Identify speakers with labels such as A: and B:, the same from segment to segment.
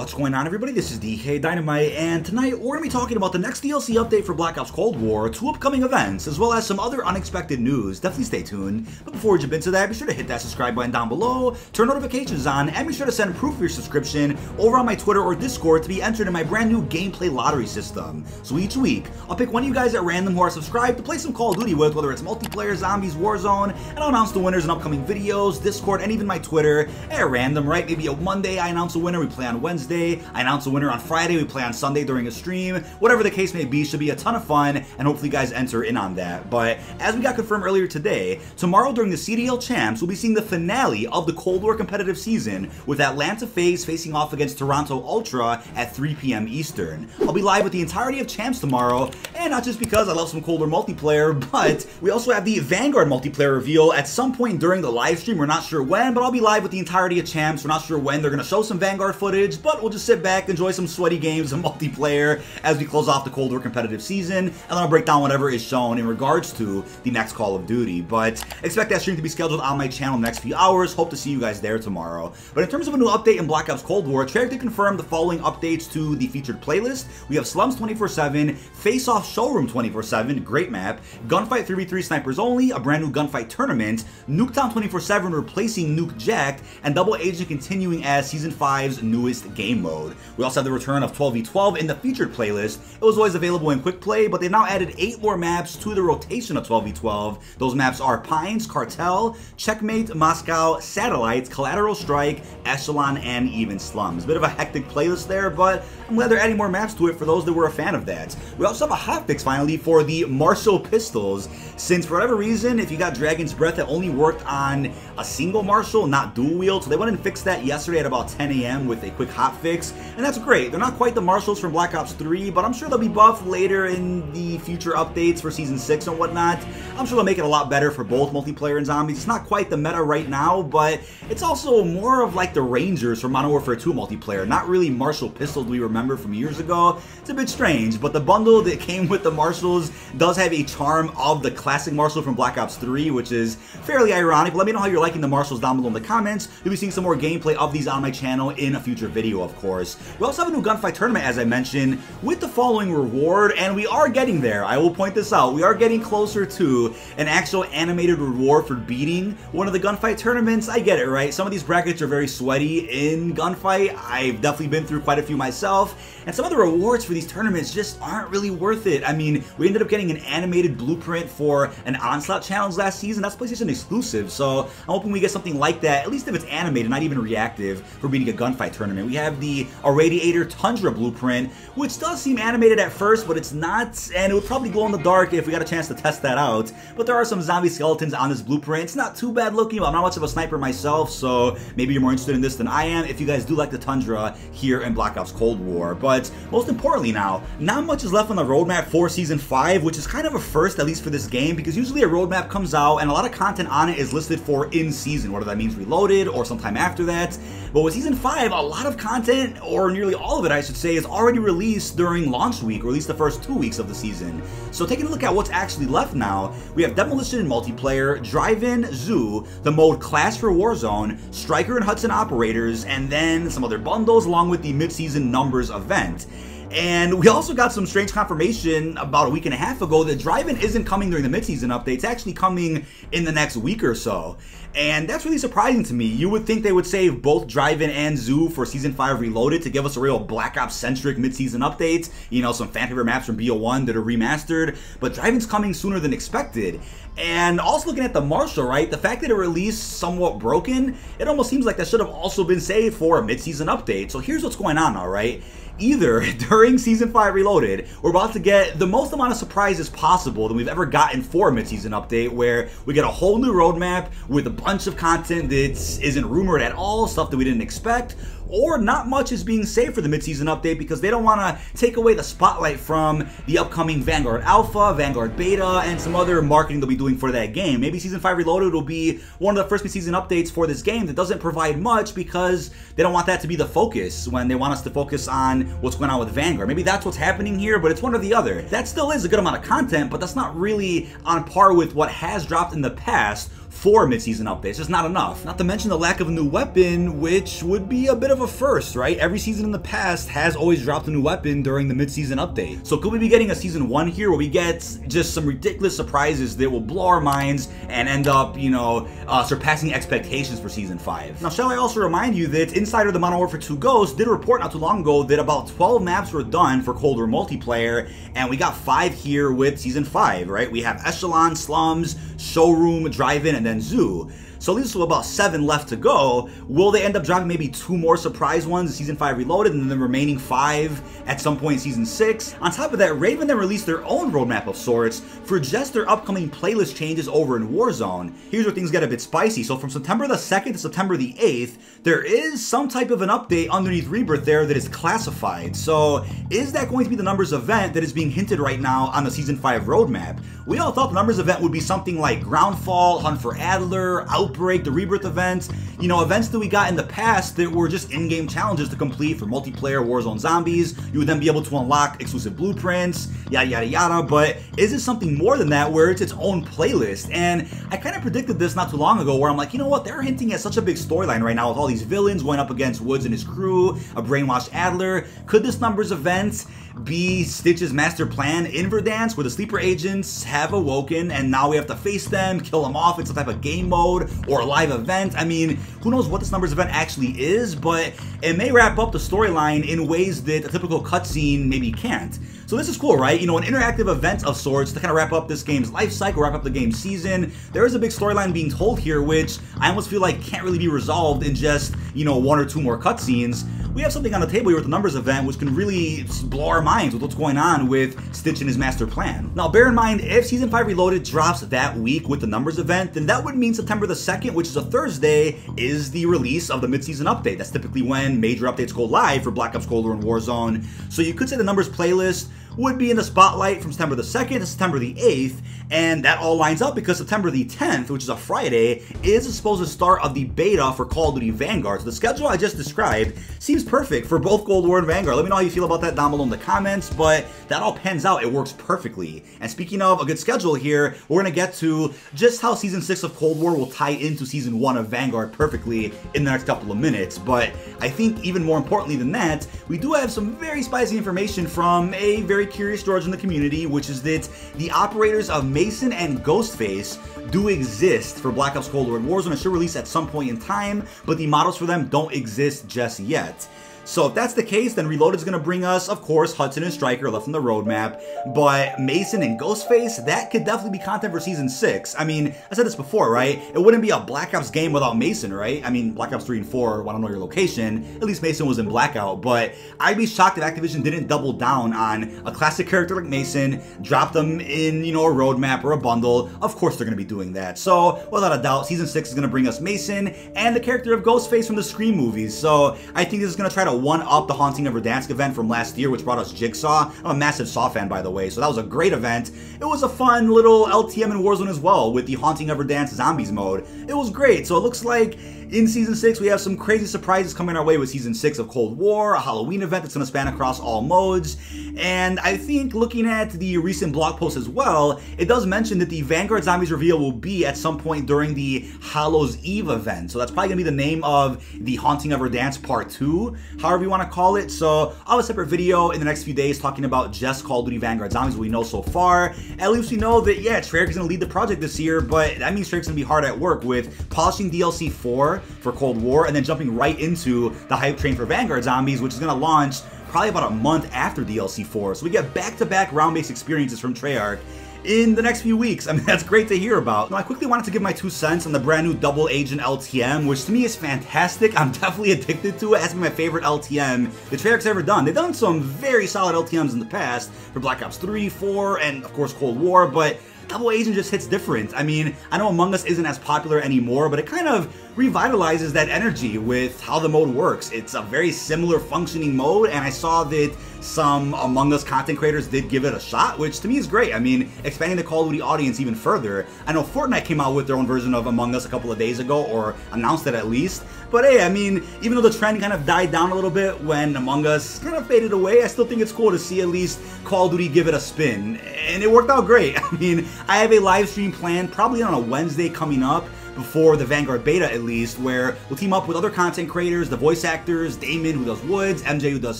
A: What's going on, everybody? This is DK Dynamite, and tonight we're going to be talking about the next DLC update for Black Ops Cold War, 2 upcoming events, as well as some other unexpected news. Definitely stay tuned. But before we jump into that, be sure to hit that subscribe button down below, turn notifications on, and be sure to send proof of your subscription over on my Twitter or Discord to be entered in my brand new gameplay lottery system. So each week, I'll pick one of you guys at random who are subscribed to play some Call of Duty with, whether it's multiplayer, zombies, Warzone, and I'll announce the winners in upcoming videos, Discord, and even my Twitter at random, right? Maybe a Monday I announce a winner, we play on Wednesday, I announce a winner on Friday, we play on Sunday during a stream. Whatever the case may be, should be a ton of fun, and hopefully you guys enter in on that. But as we got confirmed earlier today, tomorrow during the CDL Champs, we'll be seeing the finale of the Cold War competitive season, with Atlanta FaZe facing off against Toronto Ultra at 3 p.m. Eastern. I'll be live with the entirety of Champs tomorrow, and not just because I love some Cold War multiplayer, but we also have the Vanguard multiplayer reveal at some point during the live stream. We're not sure when, but I'll be live with the entirety of Champs. We're not sure when they're going to show some Vanguard footage, but we'll just sit back, enjoy some sweaty games of multiplayer as we close off the Cold War competitive season, and then I'll break down whatever is shown in regards to the next Call of Duty. But expect that stream to be scheduled on my channel in the next few hours. Hope to see you guys there tomorrow. But in terms of a new update in Black Ops Cold War, Treyarch did confirm the following updates to the featured playlist. We have Slums 24/7, Face Off Showroom 24/7, great map, Gunfight 3v3 Snipers Only, a brand new gunfight tournament, Nuketown 24/7 replacing Nuke Jacked, and Double Agent continuing as Season 5's newest game mode. We also have the return of 12v12 in the featured playlist. It was always available in quick play, but they've now added 8 more maps to the rotation of 12v12. Those maps are Pines, Cartel, Checkmate, Moscow, Satellites, Collateral Strike, Echelon, and even Slums. Bit of a hectic playlist there, but I'm glad they're adding more maps to it for those that were a fan of that. We also have a hotfix finally for the Marshall pistols, since for whatever reason, if you got Dragon's Breath, it only worked on a single Marshall, not dual wield, so they went and fixed that yesterday at about 10 a.m. with a quick hotfix, and that's great. They're not quite the Marshalls from Black Ops 3, but I'm sure they'll be buffed later in the future updates for Season 6 and whatnot. I'm sure they'll make it a lot better for both multiplayer and zombies. It's not quite the meta right now, but it's also more of like the Rangers from Modern Warfare 2 multiplayer, not really Marshall pistols we remember from years ago. It's a bit strange, but the bundle that came with the Marshalls does have a charm of the classic Marshall from Black Ops 3, which is fairly ironic. But let me know how you're liking the Marshalls down below in the comments. You'll be seeing some more gameplay of these on my channel in a future video, of course. We also have a new gunfight tournament, as I mentioned, with the following reward, and we are getting there. I will point this out. We are getting closer to an actual animated reward for beating one of the gunfight tournaments. I get it, right? Some of these brackets are very sweaty in gunfight. I've definitely been through quite a few myself, and some of the rewards for these tournaments just aren't really worth it. I mean, we ended up getting an animated blueprint for an Onslaught challenge last season. That's PlayStation exclusive, so I'm hoping we get something like that, at least if it's animated, not even reactive, for beating a gunfight tournament. We have the Irradiator Tundra blueprint, which does seem animated at first, but it's not, and it would probably glow in the dark if we got a chance to test that out. But there are some zombie skeletons on this blueprint. It's not too bad looking, but I'm not much of a sniper myself, so maybe you're more interested in this than I am if you guys do like the Tundra here in Black Ops Cold War. But most importantly now, not much is left on the roadmap for Season 5, which is kind of a first, at least for this game, because usually a roadmap comes out and a lot of content on it is listed for in-season, whether that means Reloaded or sometime after that. But with Season 5, a lot of content, or nearly all of it I should say, is already released during launch week, or at least the first 2 weeks of the season. So taking a look at what's actually left now, we have Demolition in multiplayer, Drive-In, Zoo, the mode Clash for Warzone, Striker and Hudson Operators, and then some other bundles along with the mid-season Numbers event. And we also got some strange confirmation about a week and a half ago that Drive-In isn't coming during the mid-season update. It's actually coming in the next week or so. And that's really surprising to me. You would think they would save both Drive-In and Zoo for Season 5 Reloaded to give us a real Black Ops-centric mid-season update. You know, some fan favorite maps from BO1 that are remastered. But Drive-In's coming sooner than expected. And also looking at the Marshall, right, the fact that it released somewhat broken, it almost seems like that should have also been saved for a mid-season update. So here's what's going on, all right? Either during Season 5 Reloaded, we're about to get the most amount of surprises possible than we've ever gotten for a mid-season update, where we get a whole new roadmap with a bunch of content that isn't rumored at all, stuff that we didn't expect, or not much is being saved for the mid-season update because they don't want to take away the spotlight from the upcoming Vanguard Alpha, Vanguard Beta, and some other marketing they'll be doing for that game. Maybe Season 5 Reloaded will be one of the first mid-season updates for this game that doesn't provide much because they don't want that to be the focus when they want us to focus on what's going on with Vanguard. Maybe that's what's happening here, but it's one or the other. That still is a good amount of content, but that's not really on par with what has dropped in the past 4 mid-season updates. Just not enough. Not to mention the lack of a new weapon, which would be a bit of a first, right? Every season in the past has always dropped a new weapon during the mid-season update. So could we be getting a season 1 here where we get just some ridiculous surprises that will blow our minds and end up, you know, surpassing expectations for season 5? Now, shall I also remind you that Insider the Modern Warfare 2 Ghost did a report not too long ago that about 12 maps were done for Cold War multiplayer, and we got 5 here with season 5, right? We have Echelon, Slums, Showroom, Drive-In, and then Zoo. So leaves us with about 7 left to go. Will they end up dropping maybe 2 more surprise ones in Season 5 Reloaded and then the remaining 5 at some point in Season 6? On top of that, Raven then released their own roadmap of sorts for just their upcoming playlist changes over in Warzone. Here's where things get a bit spicy. So from September the 2nd to September the 8th, there is some type of an update underneath Rebirth there that is classified. So is that going to be the Numbers event that is being hinted right now on the Season 5 roadmap? We all thought the Numbers event would be something like Groundfall, Hunt for Adler, Outbreak, the Rebirth events, you know, events that we got in the past that were just in-game challenges to complete for multiplayer Warzone zombies. You would then be able to unlock exclusive blueprints, yada yada yada, but is it something more than that where it's its own playlist? And I kind of predicted this not too long ago where I'm like, you know what, they're hinting at such a big storyline right now with all these villains going up against Woods and his crew, a brainwashed Adler. Could this Numbers event be Stitch's master plan in Verdansk, where the sleeper agents have awoken and now we have to face them, kill them off in some type of game mode or a live event? I mean, who knows what this Numbers event actually is, but it may wrap up the storyline in ways that a typical cutscene maybe can't. So this is cool, right? You know, an interactive event of sorts to kind of wrap up this game's life cycle, wrap up the game's season. There is a big storyline being told here, which I almost feel like can't really be resolved in just, you know, 1 or 2 more cutscenes. We have something on the table here with the Numbers event which can really blow our minds with what's going on with Stitch and his master plan. Now bear in mind, if Season 5 Reloaded drops that week with the Numbers event, then that would mean September the 2nd, which is a Thursday, is the release of the mid-season update. That's typically when major updates go live for Black Ops Cold War and Warzone. So you could say the Numbers playlist would be in the spotlight from September the 2nd to September the 8th, and that all lines up because September the 10th, which is a Friday, is the supposed start of the beta for Call of Duty Vanguard. So the schedule I just described seems perfect for both Cold War and Vanguard. Let me know how you feel about that down below in the comments, but that all pans out. It works perfectly. And speaking of a good schedule here, we're going to get to just how Season 6 of Cold War will tie into Season 1 of Vanguard perfectly in the next couple of minutes. But I think even more importantly than that, we do have some very spicy information from a very curious George in the community, which is that the operators of Mason and Ghostface do exist for Black Ops Cold War and Warzone. It should release at some point in time, but the models for them don't exist just yet. So if that's the case, then Reloaded is going to bring us, of course, Hudson and Stryker left on the roadmap, but Mason and Ghostface, that could definitely be content for Season 6. I mean, I said this before, right? It wouldn't be a Black Ops game without Mason, right? I mean, Black Ops 3 and 4 want to know your location. At least Mason was in Blackout, but I'd be shocked if Activision didn't double down on a classic character like Mason, drop them in, you know, a roadmap or a bundle. Of course they're going to be doing that. So, without a doubt, Season 6 is going to bring us Mason and the character of Ghostface from the Scream movies. So, I think this is going to try to one-up the Haunting of Verdansk event from last year, which brought us Jigsaw. I'm a massive Saw fan, by the way, so that was a great event. It was a fun little LTM in Warzone as well with the Haunting of Verdansk Zombies mode. It was great, so it looks like in Season 6, we have some crazy surprises coming our way with Season 6 of Cold War, a Halloween event that's going to span across all modes, and I think looking at the recent blog post as well, it does mention that the Vanguard Zombies reveal will be at some point during the Hallows Eve event, so that's probably going to be the name of the Haunting of Verdansk Part 2, however you want to call it. So I'll have a separate video in the next few days talking about just Call of Duty Vanguard Zombies, what we know so far. At least we know that, yeah, Treyarch is going to lead the project this year, but that means Treyarch's going to be hard at work with polishing DLC 4 for Cold War and then jumping right into the hype train for Vanguard Zombies, which is going to launch probably about a month after DLC 4. So we get back-to-back round-based experiences from Treyarch in the next few weeks. I mean, that's great to hear about. Now, I quickly wanted to give my 2 cents on the brand new Double Agent LTM, which to me is fantastic. I'm definitely addicted to it. It has been my favorite LTM that Treyarch's ever done. They've done some very solid LTMs in the past for Black Ops 3, 4, and of course Cold War, but Double Agent just hits different. I mean, I know Among Us isn't as popular anymore, but it kind of revitalizes that energy with how the mode works. It's a very similar functioning mode, and I saw that some Among Us content creators did give it a shot, which to me is great. I mean, expanding the Call of Duty audience even further. I know Fortnite came out with their own version of Among Us a couple of days ago, or announced it at least. But hey, I mean, even though the trend kind of died down a little bit when Among Us kind of faded away, I still think it's cool to see at least Call of Duty give it a spin. And it worked out great. I mean, I have a live stream planned probably on a Wednesday coming up before the Vanguard beta at least, where we'll team up with other content creators, the voice actors, Damon who does Woods, MJ who does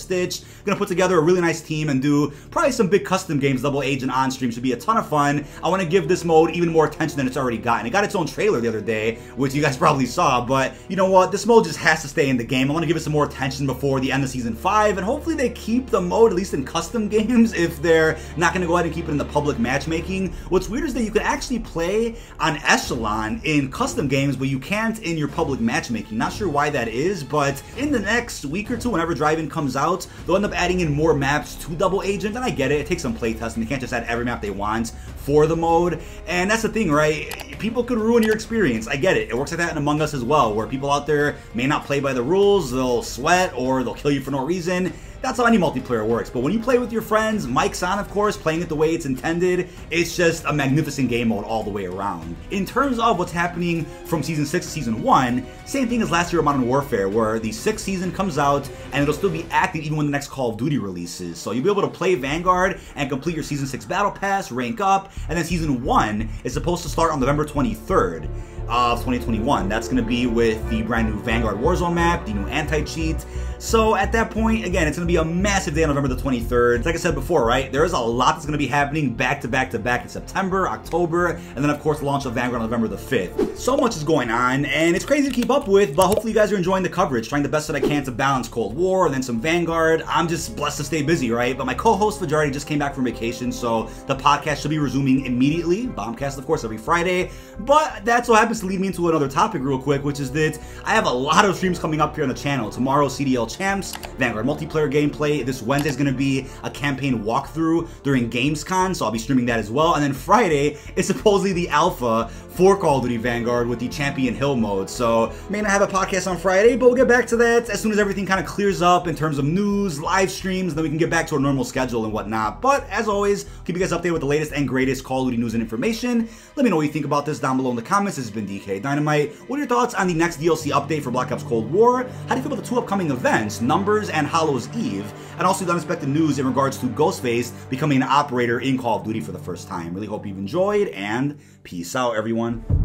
A: Stitch. Gonna put together a really nice team and do probably some big custom games, Double Agent on stream. Should be a ton of fun. I want to give this mode even more attention than it's already gotten. It got its own trailer the other day, which you guys probably saw, but you know what? This mode just has to stay in the game. I want to give it some more attention before the end of Season 5, and hopefully they keep the mode, at least in custom games, if they're not going to go ahead and keep it in the public matchmaking. What's weird is that you can actually play on Echelon in custom games, but you can't in your public matchmaking. Not sure why that is, but in the next week or two, whenever Drive-In comes out, they'll end up adding in more maps to Double Agent, and I get it. It takes some playtesting. They can't just add every map they want for the mode, and that's the thing, right? People could ruin your experience. I get it. It works like that in Among Us as well, where people out there may not play by the rules, they'll sweat, or they'll kill you for no reason. That's how any multiplayer works. But when you play with your friends, mic's on, of course, playing it the way it's intended, it's just a magnificent game mode all the way around. In terms of what's happening from Season 6 to Season 1, same thing as last year of Modern Warfare, where the 6th season comes out, and it'll still be active even when the next Call of Duty releases. So you'll be able to play Vanguard and complete your Season 6 Battle Pass, rank up, and then Season 1 is supposed to start on November 23rd. Of 2021. That's going to be with the brand new Vanguard Warzone map, the new anti-cheat. So at that point, again, it's going to be a massive day on November the 23rd. Like I said before, right, there is a lot that's going to be happening back to back to back in September, October, and then of course the launch of Vanguard on November the 5th. So much is going on, and it's crazy to keep up with, but hopefully you guys are enjoying the coverage, trying the best that I can to balance Cold War and then some Vanguard. I'm just blessed to stay busy, right? But my co-host Fajardi just came back from vacation, so the podcast should be resuming immediately. Bombcast, of course, every Friday. But that so happens to lead me into another topic real quick, which is that I have a lot of streams coming up here on the channel. Tomorrow, CDL Champs, Vanguard multiplayer gameplay. This Wednesday is going to be a campaign walkthrough during Gamescom, so I'll be streaming that as well. And then Friday is supposedly the alpha for Call of Duty Vanguard with the Champion Hill mode. So may not have a podcast on Friday, but we'll get back to that as soon as everything kind of clears up in terms of news, live streams, then we can get back to our normal schedule and whatnot. But as always, keep you guys updated with the latest and greatest Call of Duty news and information. Let me know what you think about this down below in the comments. This has been DK Dynamite. What are your thoughts on the next DLC update for Black Ops Cold War? How do you feel about the two upcoming events, Numbers and Hallows Eve? And also the unexpected news in regards to Ghostface becoming an operator in Call of Duty for the first time. Really hope you've enjoyed, and peace out, everyone.